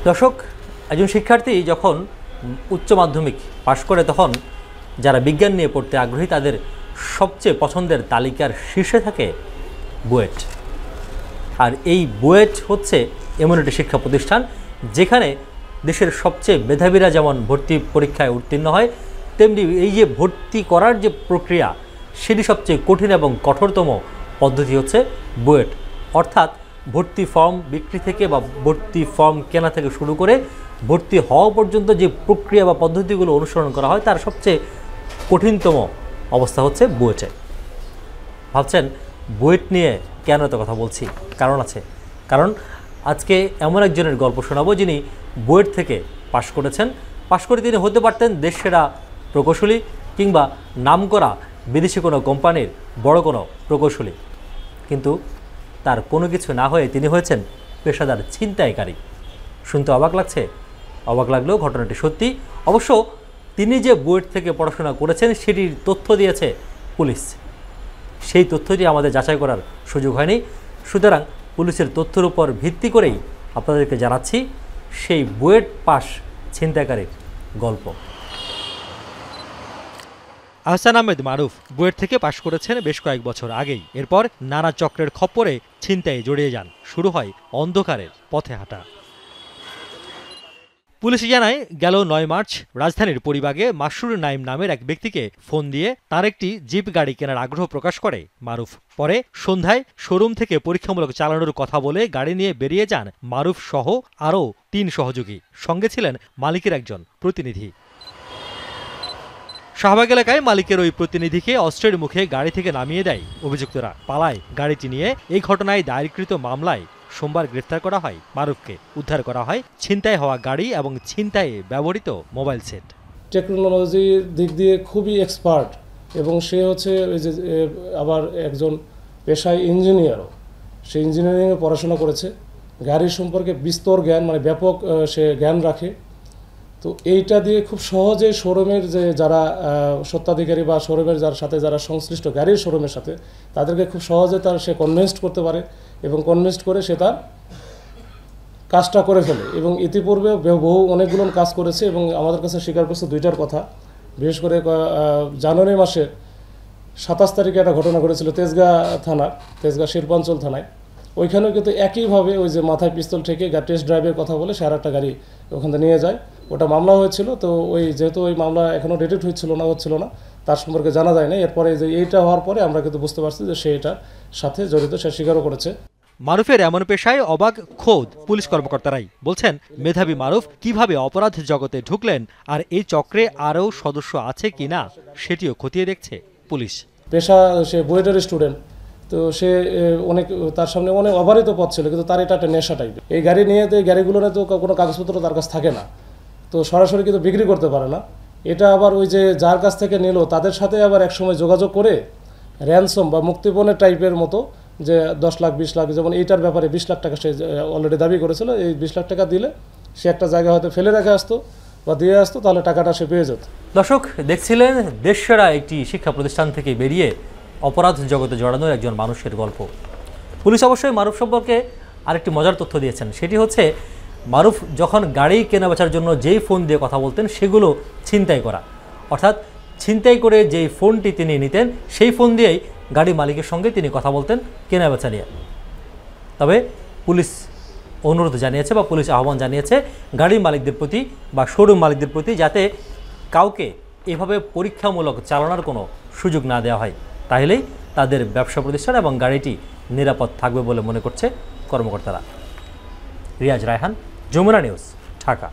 দর্শক, একজন শিক্ষার্থী যখন উচ্চ মাধ্যমিক পাশ করে তখন যারা বিজ্ঞান নিয়ে পড়তে আগ্রহী তাদের সবচেয়ে পছন্দের তালিকার শীর্ষে থাকে বুয়েট। আর এই বুয়েট হচ্ছে এমন একটি শিক্ষা প্রতিষ্ঠান যেখানে দেশের সবচেয়ে মেধাবীরা যেমন ভর্তি পরীক্ষায় উত্তীর্ণ হয়, তেমনি এই যে ভর্তি করার যে প্রক্রিয়া সেটি সবচেয়ে কঠিন এবং কঠোরতম পদ্ধতি হচ্ছে বুয়েট। অর্থাৎ ভর্তি ফর্ম বিক্রি থেকে বা ভর্তি ফর্ম কেনা থেকে শুরু করে ভর্তি হওয়া পর্যন্ত যে প্রক্রিয়া বা পদ্ধতিগুলো অনুসরণ করা হয় তার সবচেয়ে কঠিনতম অবস্থা হচ্ছে বুয়েটে। ভাবছেন বুয়েট নিয়ে কেন এত কথা বলছি? কারণ আছে। কারণ আজকে এমন একজনের গল্প শোনাবো যিনি বুয়েট থেকে পাশ করেছেন। পাশ করে তিনি হতে পারতেন দেশসেরা প্রকৌশলী কিংবা নামকরা বিদেশি কোনো কোম্পানির বড় কোনো প্রকৌশলী, কিন্তু তার কোনো কিছু না হয়ে তিনি হয়েছেন পেশাদার ছিনতাইকারী। শুনতে অবাক লাগছে? অবাক লাগলেও ঘটনাটি সত্যি। অবশ্য তিনি যে বুয়েট থেকে পড়াশোনা করেছেন সেটির তথ্য দিয়েছে পুলিশ। সেই তথ্যটি আমাদের যাচাই করার সুযোগ হয়নি, সুতরাং পুলিশের তথ্যের উপর ভিত্তি করেই আপনাদেরকে জানাচ্ছি সেই বুয়েট পাস ছিনতাইকারীর গল্প। আহসান আহমেদ মারুফ বুয়েট থেকে পাশ করেছেন বেশ কয়েক বছর আগেই। এরপর নানা চক্রের খপ্পরে ছিনতাইয়ে জড়িয়ে যান। শুরু হয় অন্ধকারের পথে হাঁটা। পুলিশ জানায় গেল ৯ মার্চ রাজধানীর পরিবাগে মাসরুর নাইম নামের এক ব্যক্তিকে ফোন দিয়ে তার একটি জিপ গাড়ি কেনার আগ্রহ প্রকাশ করে মারুফ। পরে সন্ধ্যায় শোরুম থেকে পরীক্ষামূলক চালানোর কথা বলে গাড়ি নিয়ে বেরিয়ে যান মারুফ সহ আরও ৩ সহযোগী। সঙ্গে ছিলেন মালিকের একজন প্রতিনিধি। শাহবাগ এলাকায় মালিকের ওই প্রতিনিধিকে অস্ত্রের মুখে গাড়ি থেকে নামিয়ে দেয় অভিযুক্তরা। পালায় গাড়িটি নিয়ে। এই ঘটনায় দায়েরকৃত মামলায় সোমবার গ্রেফতার করা হয় মারুফকে। উদ্ধার করা হয় ছিনতাই হওয়া গাড়ি এবং ছিনতাইয়ে ব্যবহৃত মোবাইল সেট। টেকনোলজির দিক দিয়ে খুবই এক্সপার্ট এবং সে হচ্ছে ওই যে আবার একজন পেশায় ইঞ্জিনিয়ারও। সে ইঞ্জিনিয়ারিংয়ে পড়াশোনা করেছে। গাড়ির সম্পর্কে বিস্তর জ্ঞান, মানে ব্যাপক সে জ্ঞান রাখে। তো এইটা দিয়ে খুব সহজে শোরুমের যে যারা স্বত্বাধিকারী বা শোরুমের যার সাথে যারা সংশ্লিষ্ট গাড়ির শোরুমের সাথে তাদেরকে খুব সহজে সে কনভিন্সড করতে পারে এবং কনভিন্সড করে সে তার কাজটা করে ফেলে। এবং ইতিপূর্বে অনেকগুলো কাজ করেছে এবং আমাদের কাছে স্বীকার করছে 2টার কথা। বিশেষ করে জানুয়ারি মাসে 27 তারিখে একটা ঘটনা ঘটেছিল তেজগাঁ শিল্পাঞ্চল থানায়। ওইখানেও কিন্তু একইভাবে ওই যে মাথায় পিস্তল ঠেকে টেস্ট ড্রাইভের কথা বলে সে আর একটা গাড়ি ওখান থেকে নিয়ে যায়। ওটা মামলা হয়েছিল। তো যেহেতু ওই মামলা এখনও ডেটেড হচ্ছিল না তার সম্পর্কে জানা যায় না। এরপরে যে এইটা হওয়ার পরে আমরা কিন্তু বুঝতে পারছি যে সে এটার সাথে জড়িত, সে স্বীকারও করেছে। মারুফের এমন পেশায় অবাক খোদ পুলিশ কর্মকর্তারাই। বলছেন মেধাবী মারুফ কিভাবে অপরাধ জগতে ঢুকলেন আর এই চক্রে আরও সদস্য আছে কিনা সেটিও খতিয়ে দেখছে পুলিশ। পেশা সে বুয়েটের স্টুডেন্ট, তো সে অনেক তার সামনে অনেক অবারিত পথ ছিল, কিন্তু তার এটা একটা নেশা টাইপের। এই গাড়ি নিয়ে তো গাড়িগুলোর তো কোনো কাগজপত্র তার কাছে থাকে না, তো সরাসরি কিন্তু বিক্রি করতে পারে না। এটা আবার ওই যে যার কাছ থেকে নিল তাদের সাথে আবার একসময় যোগাযোগ করে র্যানসম বা মুক্তিপণের টাইপের মতো যে 10 লাখ 20 লাখ, যেমন এইটার ব্যাপারে 20 লাখ টাকা সে অলরেডি দাবি করেছিল। এই 20 লাখ টাকা দিলে সে একটা জায়গা হয়তো ফেলে রেখে আসতো বা দিয়ে আসতো, তাহলে টাকাটা সে পেয়ে যেত। দর্শক দেখছিলেন দেশসেরা একটি শিক্ষা প্রতিষ্ঠান থেকে বেরিয়ে অপরাধ জগতে জড়ানোর একজন মানুষের গল্প। পুলিশ অবশ্যই মারুফ সম্পর্কে আরেকটি মজার তথ্য দিয়েছেন। সেটি হচ্ছে মারুফ যখন গাড়ি কেনা বেচার জন্য যেই ফোন দিয়ে কথা বলতেন সেগুলো ছিনতাই করা। অর্থাৎ ছিনতাই করে যেই ফোনটি তিনি নিতেন সেই ফোন দিয়েই গাড়ি মালিকের সঙ্গে তিনি কথা বলতেন কেনা বেচা নিয়ে। তবে পুলিশ অনুরোধ জানিয়েছে বা পুলিশ আহ্বান জানিয়েছে গাড়ির মালিকদের প্রতি বা শোরুম মালিকদের প্রতি যাতে কাউকে এভাবে পরীক্ষামূলক চালানোর কোনো সুযোগ না দেওয়া হয়। তাহলেই তাদের ব্যবসা প্রতিষ্ঠান এবং গাড়িটি নিরাপদ থাকবে বলে মনে করছে কর্মকর্তারা। রিয়াজ রায়হান, যমুনা নিউজ, ঢাকা।